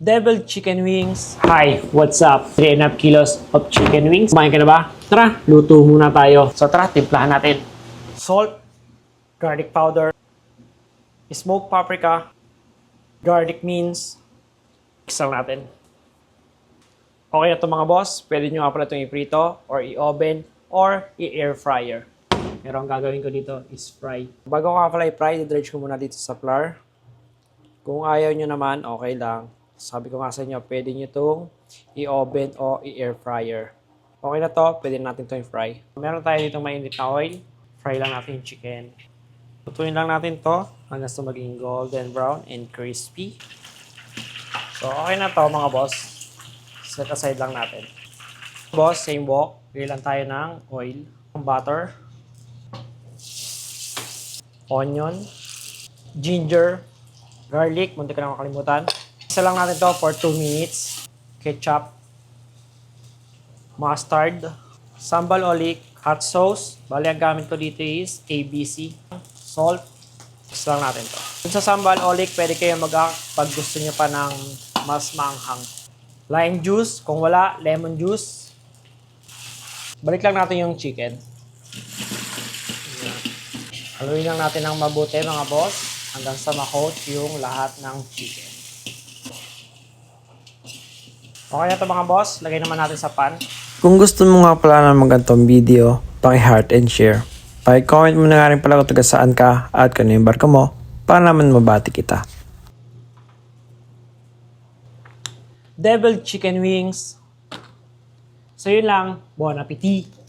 Deviled chicken wings. Hi, what's up? 3.5 kilos of chicken wings. Kumain ka na ba? Tara, luto muna tayo. So tara, timplahan natin. Salt, garlic powder, smoked paprika, garlic mince. Mix lang natin. Okay na ito mga boss. Pwede nyo nga pala itong i-prito or i-oven or i-air fryer. Pero ang gagawin ko dito is fry. Bago ko nga pala i-fry, i-dredge ko muna dito sa flour. Kung ayaw nyo naman, okay lang. Sabi ko nga sa inyo, pwede nyo itong i-oven o i-air fryer. Okay na to, pwede natin itong i-fry. Meron tayo ditong mainit na oil. Fry lang natin yung chicken. Tutuin lang natin to hanggang sa maging golden brown and crispy. So okay na to mga boss. Set aside lang natin. Boss, same wok. Bigyan lang tayo ng oil, butter, onion, ginger, garlic, munti ka na makalimutan. Isa lang natin to for 2 minutes. Ketchup, mustard, sambal olik, hot sauce. Bali, ang gamit ko dito is ABC. Salt. Mix lang natin to. Kung sa sambal olik, pwede kayo pag gusto nyo pa ng mas maanghang. Lime juice. Kung wala, lemon juice. Balik lang natin yung chicken. Haluin lang natin ng mabuti mga boss hanggang sa ma-coat yung lahat ng chicken. Okay na ito mga boss, lagay naman natin sa pan. Kung gusto mo nga pala ng magandang video, paki-heart and share. Paki-comment mo na nga rin pala kung taga saan ka at kung ano yung barko mo para naman mabati kita. Deviled chicken wings. So yun lang, bon appetit!